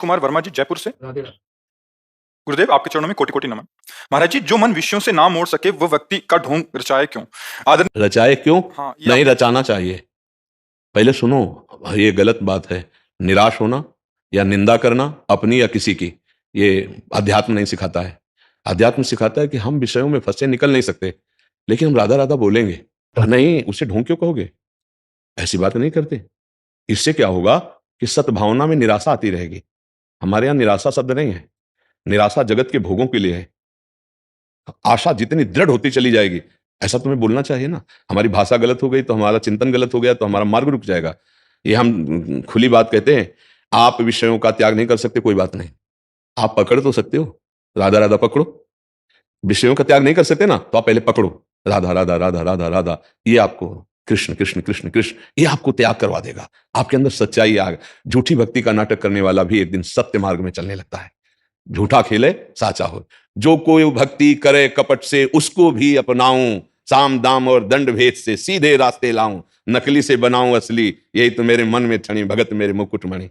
कुमार वर्मा जी, जयपुर से। राधे राधे। गुरुदेव, आपके चरणों में कोटि कोटि नमन। महाराज जी, जो मन विषयों से ना मोड़ सके वो व्यक्ति का ढोंग रचाए क्यों? आदरणीय। रचाए क्यों? हाँ, ये नहीं रचाना चाहिए। पहले सुनो, ये गलत बात है। निराश होना या निंदा करना अपनी या किसी की, ये अध्यात्म नहीं सिखाता है। अध्यात्म सिखाता है कि हम विषयों में फंसे निकल नहीं सकते, लेकिन हम राधा राधा बोलेंगे। नहीं, उसे ढोंग क्यों कहोगे? ऐसी बात नहीं करते। इससे क्या होगा कि सद्भावना में निराशा आती रहेगी। हमारे यहां निराशा शब्द नहीं है। निराशा जगत के भोगों के लिए है। आशा जितनी दृढ़ होती चली जाएगी, ऐसा तुम्हें बोलना चाहिए ना। हमारी भाषा गलत हो गई तो हमारा चिंतन गलत हो गया तो हमारा मार्ग रुक जाएगा। ये हम खुली बात कहते हैं। आप विषयों का त्याग नहीं कर सकते, कोई बात नहीं। आप पकड़ तो सकते हो, राधा राधा पकड़ो। विषयों का त्याग नहीं कर सकते ना, तो आप पहले पकड़ो, राधा राधा राधा राधा राधा। ये आपको कृष्ण कृष्ण कृष्ण कृष्ण, ये आपको त्याग करवा देगा। आपके अंदर सच्चाई आ। झूठी भक्ति का नाटक करने वाला भी एक दिन सत्य मार्ग में चलने लगता है। झूठा खेले साचा हो। जो कोई भक्ति करे कपट से, उसको भी अपनाऊं। साम दाम और दंड भेद से सीधे रास्ते लाऊं। नकली से बनाऊं असली, यही तो मेरे मन में ठणी भगत मेरे मुकुटमणि।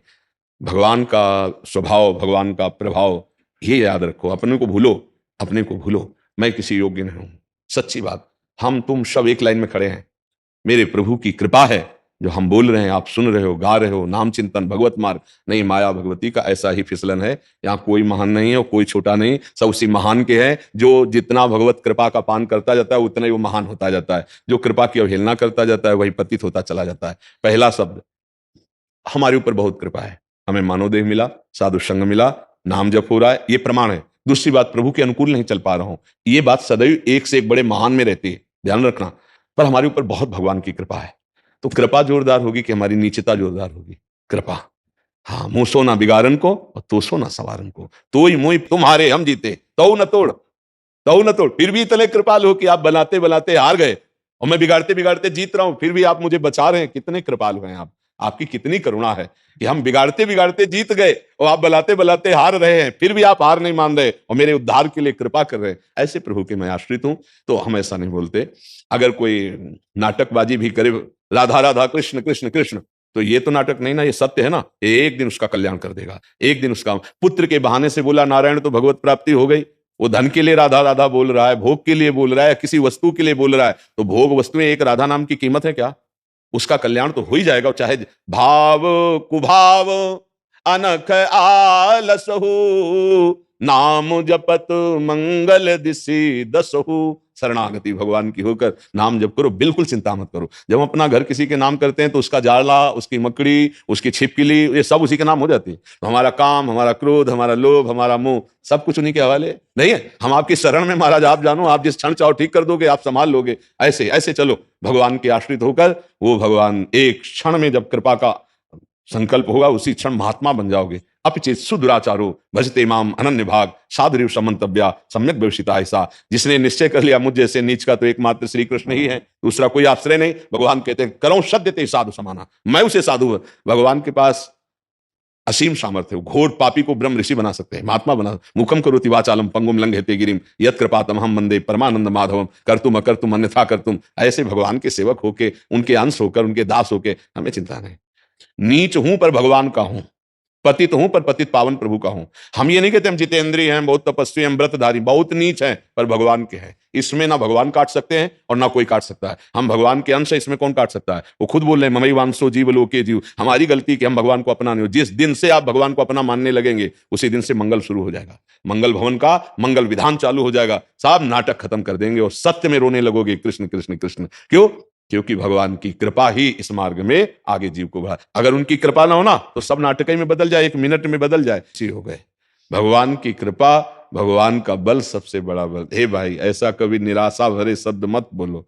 भगवान का स्वभाव, भगवान का प्रभाव, ये याद रखो। अपने को भूलो, अपने को भूलो। मैं किसी योग्य नहीं हूं। सच्ची बात, हम तुम सब एक लाइन में खड़े हैं। मेरे प्रभु की कृपा है जो हम बोल रहे हैं, आप सुन रहे हो, गा रहे हो। नाम चिंतन भगवत मार्ग, नहीं माया भगवती का ऐसा ही फिसलन है। यहाँ कोई महान नहीं है और कोई छोटा नहीं, सब उसी महान के हैं। जो जितना भगवत कृपा का पान करता जाता है उतना ही वो महान होता जाता है। जो कृपा की अवहेलना करता जाता है वही पतित होता चला जाता है। पहला शब्द, हमारे ऊपर बहुत कृपा है। हमें मानव देह मिला, साधु संग मिला, नाम जप हो रहा है, ये प्रमाण है। दूसरी बात, प्रभु के अनुकूल नहीं चल पा रहा हूं, ये बात सदैव एक से एक बड़े महान में रहती है, ध्यान रखना। पर हमारे ऊपर बहुत भगवान की कृपा है। तो कृपा जोरदार होगी कि हमारी नीचता जोरदार होगी? कृपा। हाँ, मुंह सोना बिगाड़न को और तो सोना सवारन को। तो ही मुंह तुम्हारे हम जीते, तो न तोड़, तो न तोड़। फिर भी इतने कृपाल हो कि आप बनाते बनाते हार गए और मैं बिगाड़ते बिगाड़ते जीत रहा हूं, फिर भी आप मुझे बचा रहे हैं। कितने कृपाल हैं आप, आपकी कितनी करुणा है कि हम बिगाड़ते बिगाड़ते जीत गए और आप बलाते बलाते हार रहे हैं, फिर भी आप हार नहीं मान रहे और मेरे उद्धार के लिए कृपा कर रहे हैं। ऐसे प्रभु के मैं आश्रित हूं, तो हम ऐसा नहीं बोलते। अगर कोई नाटकबाजी भी करे, राधा राधा कृष्ण कृष्ण कृष्ण, तो ये तो नाटक नहीं ना, ये सत्य है ना। ये एक दिन उसका कल्याण कर देगा। एक दिन उसका पुत्र के बहाने से बोला नारायण तो भगवत प्राप्ति हो गई। वो धन के लिए राधा राधा बोल रहा है, भोग के लिए बोल रहा है, किसी वस्तु के लिए बोल रहा है, तो भोग वस्तुएं एक राधा नाम की कीमत है क्या? उसका कल्याण तो हो ही जाएगा। चाहे भाव कुभाव अनख आलसहु, नाम जपत मंगल दिशि दसहु। शरणागति भगवान की होकर नाम जप करो, बिल्कुल चिंता मत करो। जब हम अपना घर किसी के नाम करते हैं तो उसका जाला, उसकी मकड़ी, उसकी छिपकली, ये सब उसी के नाम हो जाती है। तो हमारा काम, हमारा क्रोध, हमारा लोभ, हमारा मोह, सब कुछ उन्हीं के हवाले नहीं है। हम आपकी शरण में महाराज, आप जानो, आप जिस क्षण चाहो ठीक कर दोगे, आप संभाल लोगे। ऐसे ऐसे चलो भगवान के आश्रित होकर। वो भगवान एक क्षण में जब कृपा का संकल्प होगा, उसी क्षण महात्मा बन जाओगे। अपिचित सुदुराचारो भजते माम अनन्य भाग, साधुरिव समंतव्या सम्यक व्यवसिता। ऐसा जिसने निश्चय कर लिया मुझ जैसे नीच का तो एकमात्र श्री कृष्ण ही है, दूसरा कोई आश्रय नहीं। भगवान कहते हैं करो सद्यते साधु समाना, मैं उसे साधु। भगवान के पास असीम सामर्थ्य है। घोर पापी को ब्रह्म ऋषि बना सकते हैं, महात्मा बना। मुखम करोति वाचालम पंगुम लंघयते गिरिम यत् कृपातमहं वंदे परमानंद माधवम कर्तुम अकर्तुम अन्यथा कर्तुम। ऐसे भगवान के सेवक होके, उनके अंश होकर, उनके दास होके हमें चिंता नहीं। नीच हूं पर भगवान का हूं, पतित हूं पर पतित पावन प्रभु का हूं। हम ये नहीं कहते हम जितेंद्रिय हैं, बहुत तपस्वी हैं, व्रतधारी, बहुत नीच हैं, पर भगवान के हैं। इसमें ना भगवान काट सकते हैं और ना कोई काट सकता है। हम भगवान के अंश है, इसमें कौन काट सकता है? वो खुद बोल रहे हैं ममई वांसो जीव लोके जीव। हमारी गलती कि हम भगवान को अपना नहीं हो। जिस दिन से आप भगवान को अपना मानने लगेंगे, उसी दिन से मंगल शुरू हो जाएगा। मंगल भवन का मंगल विधान चालू हो जाएगा। सब नाटक खत्म कर देंगे और सत्य में रोने लगोगे, कृष्ण कृष्ण कृष्ण। क्यों? क्योंकि भगवान की कृपा ही इस मार्ग में आगे जीव को बढ़ा। अगर उनकी कृपा ना होना तो सब नाटक ही में बदल जाए, एक मिनट में बदल जाए। इसी हो गए। भगवान की कृपा, भगवान का बल सबसे बड़ा बल। हे भाई, ऐसा कभी निराशा भरे शब्द मत बोलो।